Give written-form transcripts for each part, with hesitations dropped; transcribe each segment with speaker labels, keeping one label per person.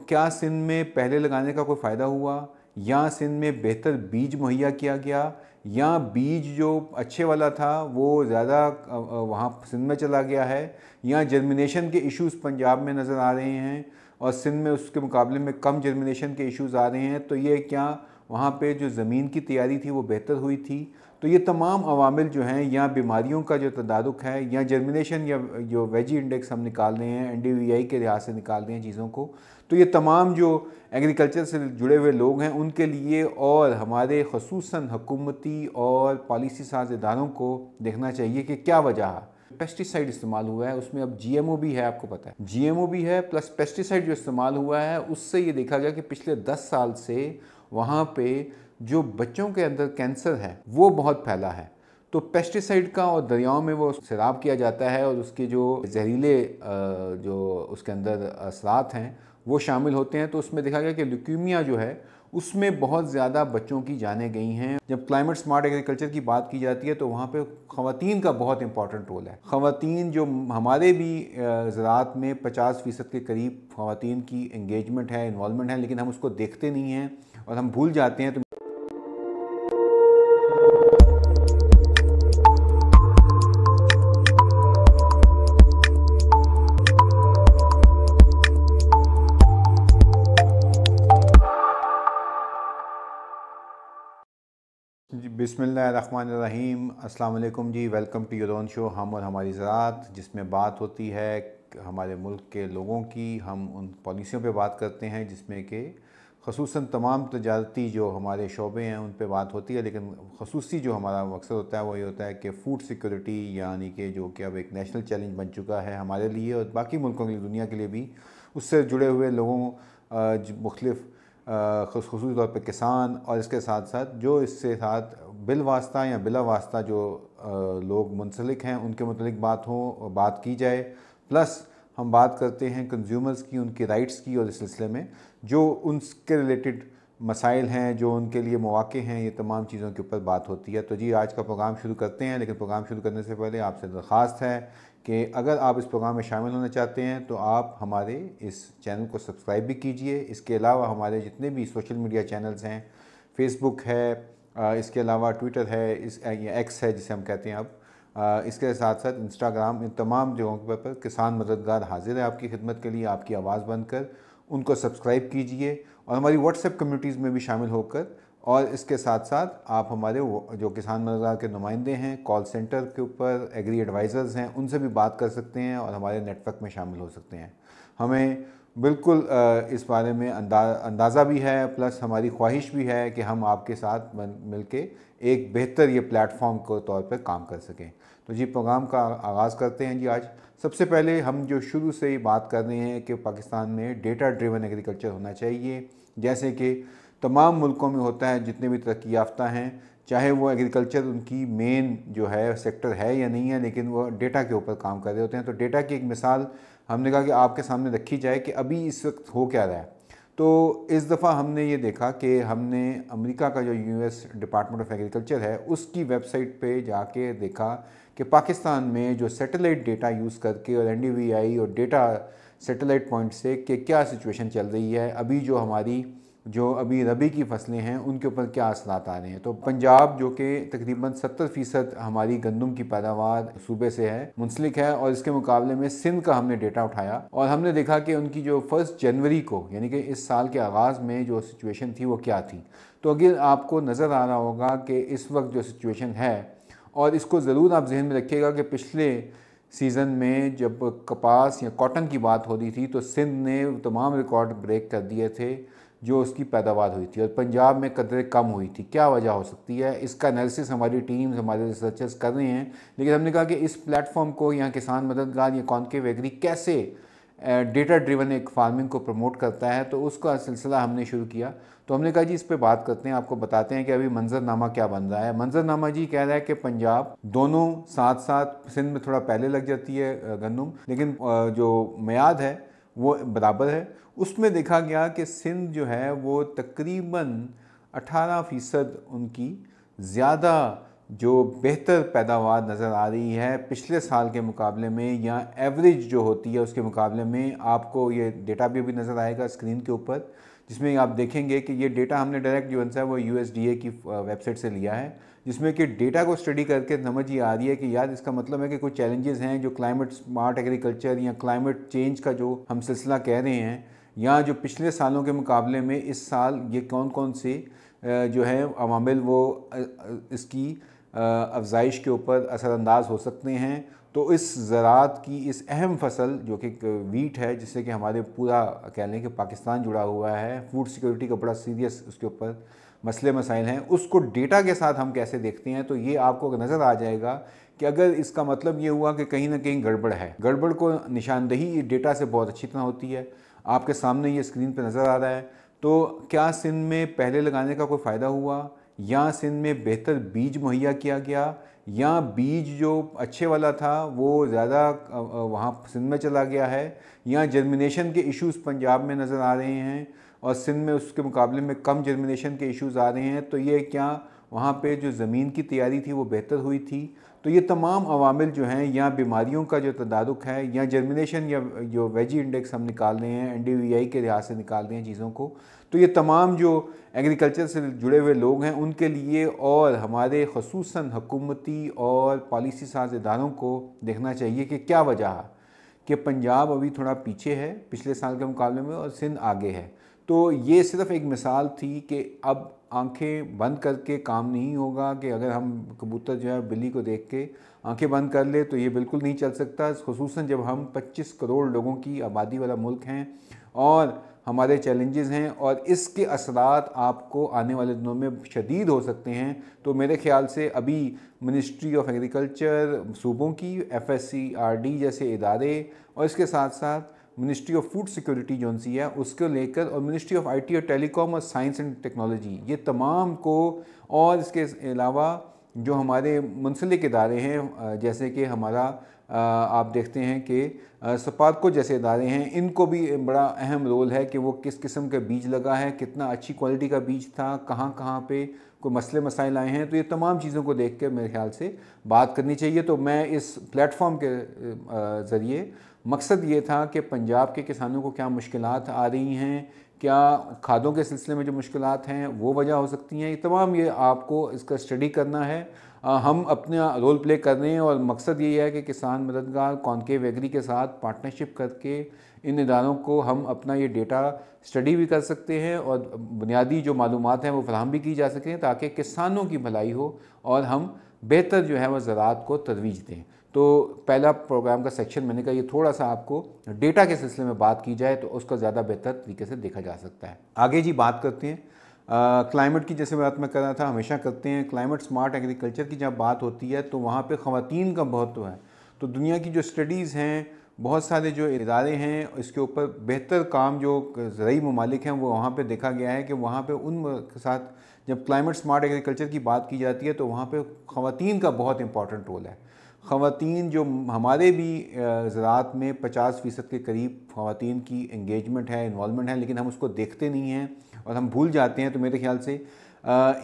Speaker 1: क्या सिंध में पहले लगाने का कोई फ़ायदा हुआ, या सिंध में बेहतर बीज मुहैया किया गया, या बीज जो अच्छे वाला था वो ज़्यादा वहाँ सिंध में चला गया है, या जर्मिनेशन के इश्यूज़ पंजाब में नज़र आ रहे हैं और सिंध में उसके मुकाबले में कम जर्मिनेशन के इश्यूज़ आ रहे हैं। तो ये क्या वहाँ पे जो ज़मीन की तैयारी थी वो बेहतर हुई थी? तो ये तमाम अवामिल जो हैं, या बीमारियों का जो तदारुक है, या जर्मिनेशन, या जो वेजी इंडेक्स हम निकाल रहे हैं NDVI के लिहाज से निकाल रहे हैं चीज़ों को, तो ये तमाम जो एग्रीकल्चर से जुड़े हुए लोग हैं उनके लिए और हमारे ख़ुसूसन हुकूमती और पॉलिसी साज इदारों को देखना चाहिए कि क्या वजह है। पेस्टिसाइड इस्तेमाल हुआ है, उसमें अब GMO भी है, आपको पता है GMO भी है, प्लस पेस्टिसाइड जो इस्तेमाल हुआ है उससे ये देखा गया कि पिछले 10 साल से वहाँ पे जो बच्चों के अंदर कैंसर है वो बहुत फैला है। तो पेस्टिसाइड का और दरियाओं में वो सैराब किया जाता है और उसके जो जहरीले जो उसके अंदर असरात हैं वो शामिल होते हैं। तो उसमें देखा गया कि ल्यूकीमिया जो है उसमें बहुत ज़्यादा बच्चों की जानें गई हैं। जब क्लाइमेट स्मार्ट एग्रीकल्चर की बात की जाती है तो वहाँ पे ख़वातीन का बहुत इंपॉर्टेंट रोल है। ख़वातीन जो हमारे भी ज़राअत में 50% के करीब ख़वातीन की इंगेजमेंट है, इन्वॉल्वमेंट है, लेकिन हम उसको देखते नहीं हैं और हम भूल जाते हैं। तो जी बिस्मिल्लाहिर्रहमानिर्रहीम, अस्सलाम वालेकुम जी। Welcome to your own show हम और हमारी ज़राअत, जिसमें बात होती है हमारे मुल्क के लोगों की। हम उन पॉलिसियों पे बात करते हैं जिसमें कि ख़ुसूसन तमाम तजारती जो हमारे शोबे हैं उन पे बात होती है, लेकिन ख़ुसूसी जो हमारा मकसद होता है वो ये होता है कि फ़ूड सिक्योरिटी, यानी कि जो कि अब एक नेशनल चैलेंज बन चुका है हमारे लिए और बाकी मुल्कों के लिए, दुनिया के लिए भी, उससे जुड़े हुए लोगों मुख्तलिफ़ ख़ुसूसी तौर पे किसान और इसके साथ साथ जो इससे साथ बिलवास्ता या बिला वास्ता जो लोग मुंसलिक हैं उनके मुतलिक बात की जाए। प्लस हम बात करते हैं कंज्यूमर्स की, उनके राइट्स की, और इस सिलसिले में जो उनके रिलेटेड मसाइल हैं, जो उनके लिए मौक़े हैं, ये तमाम चीज़ों के ऊपर बात होती है। तो जी आज का प्रोग्राम शुरू करते हैं, लेकिन प्रोग्राम शुरू करने से पहले आपसे दरख्वास्त है कि अगर आप इस प्रोग्राम में शामिल होना चाहते हैं तो आप हमारे इस चैनल को सब्सक्राइब भी कीजिए। इसके अलावा हमारे जितने भी सोशल मीडिया चैनल्स हैं, फेसबुक है, इसके अलावा ट्विटर है, एक्स है जिसे हम कहते हैं अब, इसके साथ साथ इंस्टाग्राम, इन तमाम जगहों पर किसान मददगार हाजिर है आपकी खिदमत के लिए, आपकी आवाज़ बनकर। उनको सब्सक्राइब कीजिए और हमारी व्हाट्सएप कम्युनिटीज़ में भी शामिल होकर, और इसके साथ साथ आप हमारे जो किसान मददगार के नुमाइंदे हैं, कॉल सेंटर के ऊपर एग्री एडवाइज़र्स हैं, उनसे भी बात कर सकते हैं और हमारे नेटवर्क में शामिल हो सकते हैं। हमें बिल्कुल इस बारे में अंदाज़ा भी है, प्लस हमारी ख्वाहिश भी है कि हम आपके साथ मिल के एक बेहतर ये प्लेटफॉर्म के तौर पर काम कर सकें। तो जी प्रोग्राम का आगाज़ करते हैं जी। आज सबसे पहले हम जो शुरू से ही बात कर रहे हैं कि पाकिस्तान में डेटा ड्रिवन एग्रीकल्चर होना चाहिए, जैसे कि तमाम मुल्कों में होता है। जितने भी तरक्की याफ्ता हैं, चाहे वो एग्रीकल्चर उनकी मेन जो है सेक्टर है या नहीं है, लेकिन वो डेटा के ऊपर काम कर रहे होते हैं। तो डेटा की एक मिसाल हमने कहा कि आपके सामने रखी जाए कि अभी इस वक्त हो क्या रहा है। तो इस दफ़ा हमने ये देखा कि हमने अमेरिका का जो US डिपार्टमेंट ऑफ एग्रीकल्चर है उसकी वेबसाइट पे जाके देखा कि पाकिस्तान में जो सैटेलाइट डेटा यूज़ करके और NDVI और डेटा सैटेलाइट पॉइंट से कि क्या सिचुएशन चल रही है, अभी जो हमारी जो अभी रबी की फसलें हैं उनके ऊपर क्या असरात आ रहे हैं। तो पंजाब जो कि तकरीबन 70% हमारी गंदम की पैदावार सूबे से है, मुंसलिक है, और इसके मुकाबले में सिंध का हमने डेटा उठाया और हमने देखा कि उनकी जो 1 जनवरी को, यानी कि इस साल के आगाज़ में जो सिचुएशन थी वो क्या थी। तो अगर आपको नज़र आ रहा होगा कि इस वक्त जो सिचुएशन है, और इसको ज़रूर आप जहन में रखिएगा कि पिछले सीज़न में जब कपास या कॉटन की बात हो रही थी तो सिंध ने तमाम रिकॉर्ड ब्रेक कर दिए थे जो उसकी पैदावार हुई थी, और पंजाब में कदरें कम हुई थी। क्या वजह हो सकती है, इसका एनालिसिस हमारी टीम्स, हमारे रिसर्चर्स कर रहे हैं। लेकिन हमने कहा कि इस प्लेटफॉर्म को यहाँ किसान मददगार या कॉन्केव एग्री कैसे डेटा ड्रिवन एक फार्मिंग को प्रमोट करता है, तो उसका सिलसिला हमने शुरू किया। तो हमने कहा जी इस पे बात करते हैं, आपको बताते हैं कि अभी मंजरनामा क्या बन रहा है। मंजरनामा जी कह रहा है कि पंजाब दोनों साथ साथ, सिंध में थोड़ा पहले लग जाती है गंदम, लेकिन जो मियाद है वो बराबर है। उसमें देखा गया कि सिंध जो है वो तकरीबन 18% उनकी ज़्यादा जो बेहतर पैदावार नज़र आ रही है पिछले साल के मुकाबले में, या एवरेज जो होती है उसके मुकाबले में, आपको ये डेटा भी अभी नज़र आएगा स्क्रीन के ऊपर, जिसमें आप देखेंगे कि ये डेटा हमने डायरेक्ट जो है वो USDA की वेबसाइट से लिया है, जिसमें कि डेटा को स्टडी करके समझ ये आ रही है कि यार इसका मतलब है कि कुछ चैलेंजेस हैं जो क्लाइमेट स्मार्ट एग्रीकल्चर या क्लाइमेट चेंज का जो हम सिलसिला कह रहे हैं, या जो पिछले सालों के मुकाबले में इस साल ये कौन कौन से जो है अवामिल वो इसकी अफजाइश के ऊपर असरअंदाज हो सकते हैं। तो इस ज़राअत की इस अहम फसल जो कि वीट है, जिससे कि हमारे पूरा कह लें कि पाकिस्तान जुड़ा हुआ है, फूड सिक्योरिटी का बड़ा सीरियस उसके ऊपर मसले मसाइल हैं, उसको डेटा के साथ हम कैसे देखते हैं, तो ये आपको नज़र आ जाएगा कि अगर इसका मतलब ये हुआ कि कहीं ना कहीं गड़बड़ है, गड़बड़ को निशानदही डेटा से बहुत अच्छी तरह होती है। आपके सामने ये स्क्रीन पर नज़र आ रहा है। तो क्या सिंध में पहले लगाने का कोई फ़ायदा हुआ, या सिंध में बेहतर बीज मुहैया किया गया, या बीज जो अच्छे वाला था वो ज़्यादा वहाँ सिंध में चला गया है, या जर्मिनेशन के इश्यूज़ पंजाब में नज़र आ रहे हैं और सिंध में उसके मुकाबले में कम जर्मिनेशन के इश्यूज़ आ रहे हैं, तो ये क्या वहाँ पे जो ज़मीन की तैयारी थी वो बेहतर हुई थी। तो ये तमाम अवामिल जो हैं, या बीमारियों का जो तदारुक है, या जर्मिनेशन, या जो वेजी इंडेक्स हम निकाल रहे हैं NDVI के लिहाज से निकाल रहे हैं चीज़ों को, तो ये तमाम जो एग्रीकल्चर से जुड़े हुए लोग हैं उनके लिए और हमारे ख़ुसूसन हुकूमती और पॉलिसी साज इदारों को देखना चाहिए कि क्या वजह है कि पंजाब अभी थोड़ा पीछे है पिछले साल के मुकाबले में और सिंध आगे है। तो ये सिर्फ एक मिसाल थी कि अब आंखें बंद करके काम नहीं होगा, कि अगर हम कबूतर जो है बिल्ली को देख के आंखें बंद कर ले तो ये बिल्कुल नहीं चल सकता, ख़ुसूसन जब हम 25 करोड़ लोगों की आबादी वाला मुल्क हैं और हमारे चैलेंजेस हैं और इसके असरात आपको आने वाले दिनों में शदीद हो सकते हैं। तो मेरे ख्याल से अभी मिनिस्ट्री ऑफ एग्रीकल्चर सूबों की, FSCRD जैसे इदारे, और इसके साथ साथ मिनिस्ट्री ऑफ फूड सिक्योरिटी जो सी है उसको लेकर, और मिनिस्ट्री ऑफ IT और टेलीकॉम और साइंस एंड टेक्नोलॉजी, ये तमाम को, और इसके अलावा जो हमारे मुंसलिक इदारे हैं जैसे कि हमारा आप देखते हैं कि सपार्को जैसे इदारे हैं, इनको भी बड़ा अहम रोल है कि वो किस किस्म का बीज लगा है, कितना अच्छी क्वालिटी का बीज था, कहाँ कहाँ पे कोई मसले मसाइल आए हैं। तो ये तमाम चीज़ों को देख कर मेरे ख्याल से बात करनी चाहिए। तो मैं इस प्लेटफॉर्म के ज़रिए मकसद ये था कि पंजाब के किसानों को क्या मुश्किलात आ रही हैं, क्या खादों के सिलसिले में जो मुश्किलात हैं वो वजह हो सकती हैं, ये तमाम ये आपको इसका स्टडी करना है। हम अपना रोल प्ले कर रहे हैं और मकसद ये है कि किसान मददगार कॉन्केव एग्री के साथ पार्टनरशिप करके इन इदारों को हम अपना ये डेटा स्टडी भी कर सकते हैं और बुनियादी जो मालूमात हैं वो फराहम भी की जा सकें, ताकि किसानों की भलाई हो और हम बेहतर जो है वह ज़राअत को तरवीज दें। तो पहला प्रोग्राम का सेक्शन मैंने कहा ये थोड़ा सा आपको डेटा के सिलसिले में बात की जाए तो उसका ज़्यादा बेहतर तरीके से देखा जा सकता है। आगे जी बात करते हैं क्लाइमेट की, जैसे बात मैं कर रहा था, हमेशा करते हैं क्लाइमेट स्मार्ट एग्रीकल्चर की जब बात होती है तो वहाँ पे ख़वातीन का महत्व है। तो दुनिया की जो स्टडीज़ हैं, बहुत सारे जो इदारे हैं, इसके ऊपर बेहतर काम जो ज़रूरी ममालिक हैं वो वहाँ पे देखा गया है कि वहाँ पे उन के साथ जब क्लाइमेट स्मार्ट एग्रीकल्चर की बात की जाती है तो वहाँ पे ख़वातीन का बहुत इंपॉर्टेंट रोल है। ख़वातीन जो हमारे भी ज़राअत में 50% के करीब ख़वातीन की एंगेजमेंट है, इन्वॉल्वमेंट है, लेकिन हम उसको देखते नहीं हैं और हम भूल जाते हैं। तो मेरे ख्याल से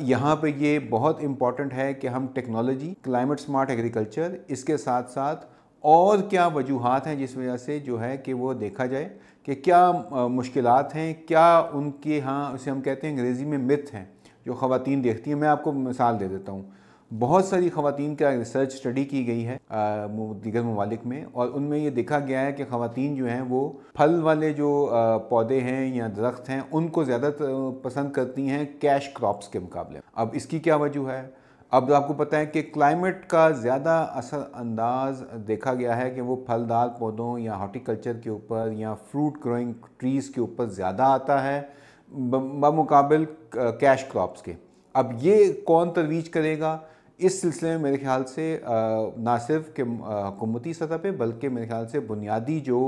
Speaker 1: यहाँ पे ये बहुत इम्पॉर्टेंट है कि हम टेक्नोलॉजी, क्लाइमेट स्मार्ट एग्रीकल्चर, इसके साथ साथ और क्या वजूहात हैं जिस वजह से जो है कि वो देखा जाए कि क्या मुश्किलात हैं, क्या उनके यहाँ, उसे हम कहते हैं अंग्रेज़ी में मिथ हैं जो ख़वातीन देखती हैं। मैं आपको मिसाल दे देता हूँ। बहुत सारी ख़वातीन का रिसर्च स्टडी की गई है दीगर ममालिक में, और उनमें ये देखा गया है कि ख़वातीन जो हैं वो फल वाले जो पौधे हैं या दरख्त हैं उनको ज़्यादा पसंद करती हैं कैश क्रॉप्स के मुकाबले। अब इसकी क्या वजह है? अब आपको पता है कि क्लाइमेट का ज़्यादा असर अंदाज देखा गया है कि वो फलदार पौधों या हॉर्टिकल्चर के ऊपर या फ्रूट ग्रोइंग ट्रीज़ के ऊपर ज़्यादा आता है बमुकाबिल कैश क्रॉप्स के। अब ये कौन तरवीज करेगा? इस सिलसिले में मेरे ख्याल से ना सिर्फ कि हुकूमती सतह पे बल्कि मेरे ख्याल से बुनियादी जो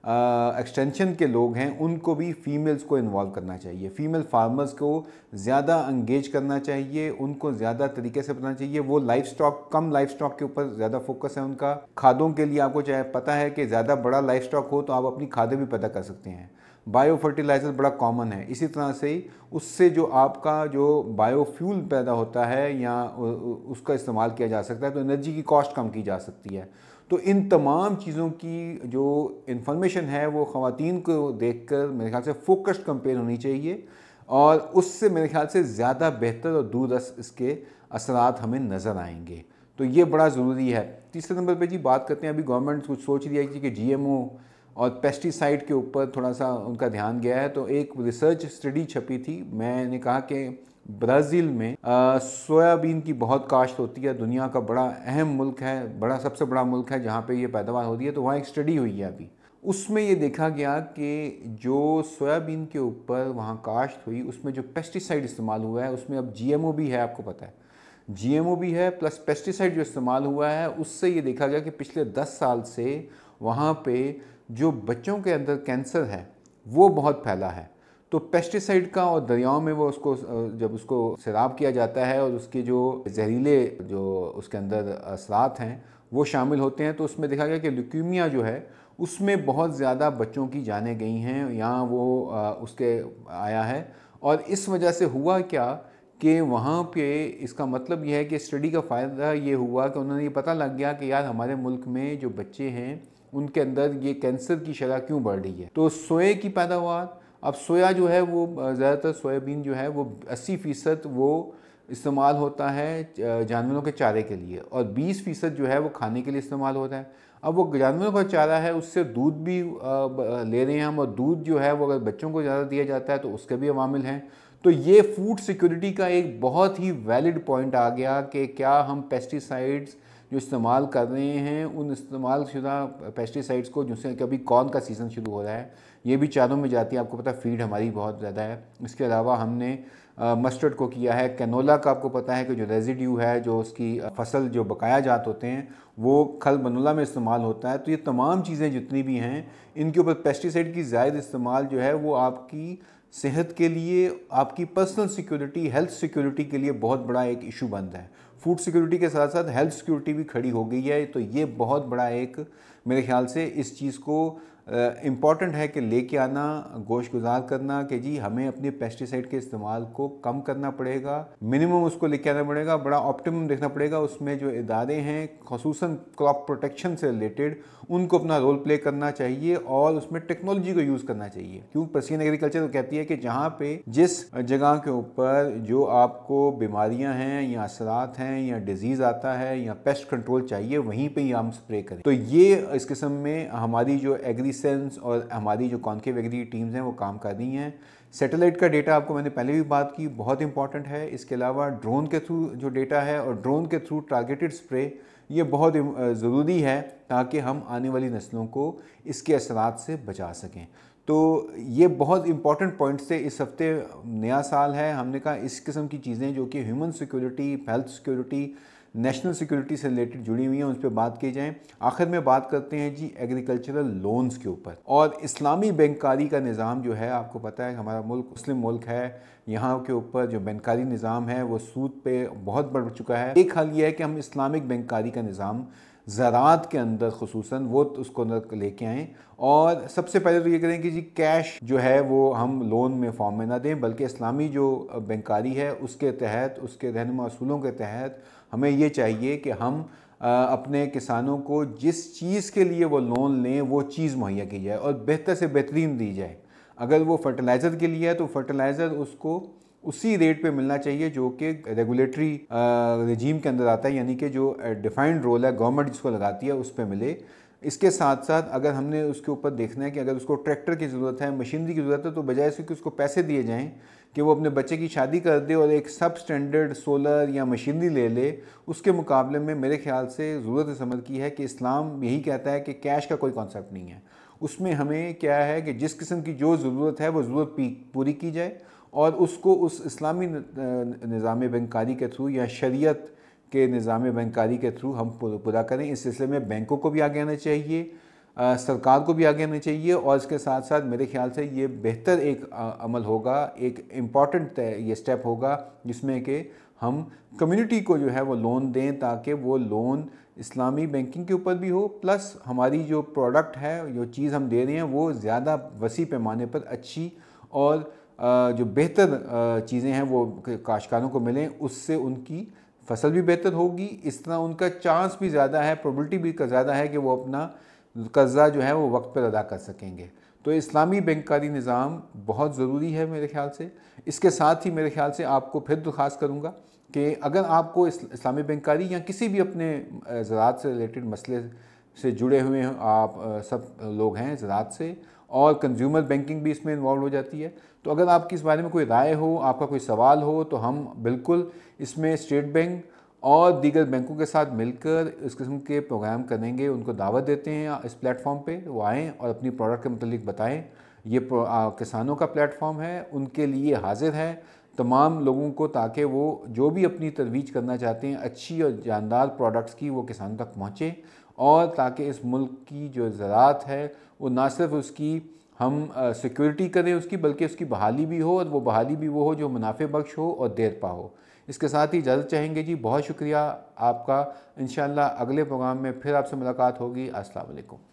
Speaker 1: एक्सटेंशन के लोग हैं उनको भी फ़ीमेल्स को इन्वॉल्व करना चाहिए, फ़ीमेल फार्मर्स को ज़्यादा इंगेज करना चाहिए, उनको ज़्यादा तरीके से बताना चाहिए। वो लाइफ स्टॉक, कम लाइफ स्टॉक के ऊपर ज़्यादा फोकस है उनका। खादों के लिए आपको चाहे पता है कि ज़्यादा बड़ा लाइफ स्टॉक हो तो आप अपनी खादें भी पैदा कर सकते हैं। बायो फर्टिलाइज़र बड़ा कॉमन है। इसी तरह से उससे जो आपका जो बायोफ्यूल पैदा होता है या उसका इस्तेमाल किया जा सकता है, तो एनर्जी की कॉस्ट कम की जा सकती है। तो इन तमाम चीज़ों की जो इन्फॉर्मेशन है वो ख़वातीन को देखकर मेरे ख्याल से फोकस्ड कंपेन होनी चाहिए, और उससे मेरे ख्याल से ज़्यादा बेहतर और दूरदर्श इसके असरात हमें नज़र आएंगे। तो ये बड़ा ज़रूरी है। तीसरे नंबर पे जी बात करते हैं, अभी गवर्नमेंट कुछ सोच रही है कि जीएमओ और पेस्टिसाइड के ऊपर थोड़ा सा उनका ध्यान गया है। तो एक रिसर्च स्टडी छपी थी, मैंने कहा कि ब्राज़ील में सोयाबीन की बहुत काश्त होती है, दुनिया का बड़ा अहम मुल्क है, सबसे बड़ा मुल्क है जहाँ पे ये पैदावार होती है। तो वहाँ एक स्टडी हुई है अभी, उसमें ये देखा गया कि जो सोयाबीन के ऊपर वहाँ काश्त हुई उसमें जो पेस्टिसाइड इस्तेमाल हुआ है उसमें अब जीएमओ भी है, आपको पता है जीएमओ भी है, प्लस पेस्टिसाइड जो इस्तेमाल हुआ है उससे ये देखा गया कि पिछले 10 साल से वहाँ पे जो बच्चों के अंदर कैंसर है वो बहुत फैला है। तो पेस्टिसाइड का, और दरियाओं में वो उसको जब उसको सैराब किया जाता है और उसके जो जहरीले जो उसके अंदर असरात हैं वो शामिल होते हैं, तो उसमें देखा गया कि ल्यूकीमिया जो है उसमें बहुत ज़्यादा बच्चों की जानें गई हैं, यहाँ वो उसके आया है। और इस वजह से हुआ क्या कि वहाँ पे इसका मतलब यह है कि स्टडी का फ़ायदा ये हुआ कि उन्होंने ये पता लग गया कि यार हमारे मुल्क में जो बच्चे हैं उनके अंदर ये कैंसर की शरह क्यों बढ़ रही है। तो सोए की पैदावार, अब सोया जो है वो ज़्यादातर सोयाबीन जो है वो 80% वो इस्तेमाल होता है जानवरों के चारे के लिए, और 20% जो है वो खाने के लिए इस्तेमाल होता है। अब वो जानवरों का चारा है, उससे दूध भी ले रहे हैं हम, और दूध जो है वो अगर बच्चों को ज़्यादा दिया जाता है तो उसके भी अवामिल हैं। तो ये फूड सिक्योरिटी का एक बहुत ही वैलिड पॉइंट आ गया कि क्या हम पेस्टिसाइड्स जो इस्तेमाल कर रहे हैं उन इस्तेमाल शुदा पेस्टिसाइड्स को, जिससे कभी कॉर्न का सीज़न शुरू हो रहा है, ये भी चारों में जाती है, आपको पता है फीड हमारी बहुत ज़्यादा है। इसके अलावा हमने मस्टर्ड को किया है, कैनोला का आपको पता है कि जो रेजिड्यू है, जो उसकी फसल जो बकाया जात होते हैं वो खल बनोला में इस्तेमाल होता है। तो ये तमाम चीज़ें जितनी भी हैं इनके ऊपर पेस्टिसाइड की ज़ायद इस्तेमाल जो है वो आपकी सेहत के लिए, आपकी पर्सनल सिक्योरिटी, हेल्थ सिक्योरिटी के लिए बहुत बड़ा एक इशू बनता है। फूड सिक्योरिटी के साथ साथ हेल्थ सिक्योरिटी भी खड़ी हो गई है। तो ये बहुत बड़ा एक मेरे ख्याल से इस चीज़ को इम्पॉर्टेंट है कि लेके आना, गोशगुजार करना कि जी हमें अपने पेस्टिसाइड के इस्तेमाल को कम करना पड़ेगा, मिनिमम उसको लेके आना पड़ेगा, बड़ा ऑप्टिमम देखना पड़ेगा। उसमें जो इदारे हैं खसूसन क्रॉप प्रोटेक्शन से रिलेटेड, उनको अपना रोल प्ले करना चाहिए और उसमें टेक्नोलॉजी को यूज़ करना चाहिए। क्यों पर्सियन एग्रीकल्चर तो कहती है कि जहाँ पे जिस जगह के ऊपर जो आपको बीमारियाँ हैं या असरात हैं या डिजीज़ आता है या पेस्ट कंट्रोल चाहिए वहीं पे ही हम स्प्रे करें। तो ये इस किस्म में हमारी जो एग्रीसेंस और हमारी जो कॉन्केव एग्री टीम्स हैं वो काम कर रही हैं। सैटेलाइट का डेटा आपको मैंने पहले भी बात की, बहुत इंपॉर्टेंट है। इसके अलावा ड्रोन के थ्रू जो डेटा है और ड्रोन के थ्रू टारगेटेड स्प्रे, ये बहुत ज़रूरी है ताकि हम आने वाली नस्लों को इसके असरात से बचा सकें। तो ये बहुत इंपॉर्टेंट पॉइंट्स थे। इस हफ्ते नया साल है, हमने कहा इस किस्म की चीज़ें जो कि human security, health security, national security से रिलेटेड जुड़ी हुई हैं उस पर बात की जाए। आखिर में बात करते हैं जी एग्रीकल्चरल लोन्स के ऊपर और इस्लामी बैंकारी का निज़ाम जो है। आपको पता है हमारा मुल्क मुस्लिम मुल्क है, यहाँ के ऊपर जो बैंकारी निज़ाम है वो सूद पे बहुत बढ़ चुका है। एक हाल ये है कि हम इस्लामिक बैंकारी का निज़ाम ज़राअत के अंदर खुसूसन वो उसको अंदर लेके आएँ, और सबसे पहले तो ये करें कि जी कैश जो है वो हम लोन में फॉर्म में ना दें, बल्कि इस्लामी जो बैंकारी है उसके तहत, उसके रहनुमा असूलों के तहत हमें ये चाहिए कि हम अपने किसानों को जिस चीज़ के लिए वो लोन लें वो चीज़ मुहैया की जाए और बेहतर से बेहतरीन दी जाए। अगर वो फर्टिलाइज़र के लिए है तो फर्टिलाइज़र उसको उसी रेट पे मिलना चाहिए जो कि रेगुलेटरी रजीम के अंदर आता है, यानी कि जो डिफाइंड रोल है गवर्नमेंट जिसको लगाती है उस पर मिले। इसके साथ साथ अगर हमने उसके ऊपर देखना है कि अगर उसको ट्रैक्टर की ज़रूरत है, मशीनरी की ज़रूरत है, तो बजाय इसके कि उसको पैसे दिए जाएं कि वो अपने बच्चे की शादी कर दे और एक सब स्टैंडर्ड सोलर या मशीनरी ले ले, उसके मुकाबले में मेरे ख्याल से ज़रूरत समझ की है कि इस्लाम यही कहता है कि कैश का कोई कॉन्सेप्ट नहीं है। उसमें हमें क्या है कि जिस किस्म की जो ज़रूरत है वो ज़रूरत पूरी की जाए और उसको उस इस्लामी निज़ाम बैंकारी के थ्रू या शरीयत के निज़ाम बैंकारी के थ्रू हम पूरा करें। इस सिलसिले में बैंकों को भी आगे आना चाहिए, सरकार को भी आगे आना चाहिए, और इसके साथ साथ मेरे ख्याल से ये बेहतर एक अमल होगा, एक इम्पॉर्टेंट ये स्टेप होगा जिसमें कि हम कम्युनिटी को जो है वो लोन दें ताकि वो लोन इस्लामी बैंकिंग के ऊपर भी हो, प्लस हमारी जो प्रोडक्ट है, जो चीज़ हम दे रहे हैं वो ज़्यादा वसी पैमाने पर अच्छी और जो बेहतर चीज़ें हैं वो काश्तकारों को मिलें, उससे उनकी फसल भी बेहतर होगी। इस तरह उनका चांस भी ज़्यादा है, प्रोबेबिलिटी भी ज़्यादा है कि वो अपना कर्ज़ा जो है वो वक्त पर अदा कर सकेंगे। तो इस्लामी बैंकारी निज़ाम बहुत ज़रूरी है मेरे ख़्याल से। इसके साथ ही मेरे ख़्याल से आपको फिर दरख्वास्त करूँगा कि अगर आपको इस्लामी बैंकारी या किसी भी अपने ज़राअत से रिलेटेड मसले से जुड़े हुए हैं, आप सब लोग हैं ज़राअत से, और कंज्यूमर बैंकिंग भी इसमें इन्वॉल्व हो जाती है, तो अगर आपकी इस बारे में कोई राय हो, आपका कोई सवाल हो, तो हम बिल्कुल इसमें स्टेट बैंक और दीगर बैंकों के साथ मिलकर इस किस्म के प्रोग्राम करेंगे। उनको दावत देते हैं इस प्लेटफॉर्म पे वो आएँ और अपनी प्रोडक्ट के मुतालिक बताएं। ये किसानों का प्लेटफॉर्म है, उनके लिए हाजिर है तमाम लोगों को, ताकि वो जो भी अपनी तरवीज करना चाहते हैं अच्छी और जानदार प्रोडक्ट्स की, वो किसानों तक पहुँचे, और ताकि इस मुल्क की जो ज़राअत है वो ना सिर्फ उसकी हम सिक्योरिटी करें उसकी, बल्कि उसकी बहाली भी हो, और वो बहाली भी वो हो जो मुनाफे बख्श हो और देर पा हो। इसके साथ ही इजाज़त चाहेंगे जी। बहुत शुक्रिया आपका। इंशाअल्लाह अगले प्रोग्राम में फिर आपसे मुलाकात होगी। अस्सलाम वालेकुम।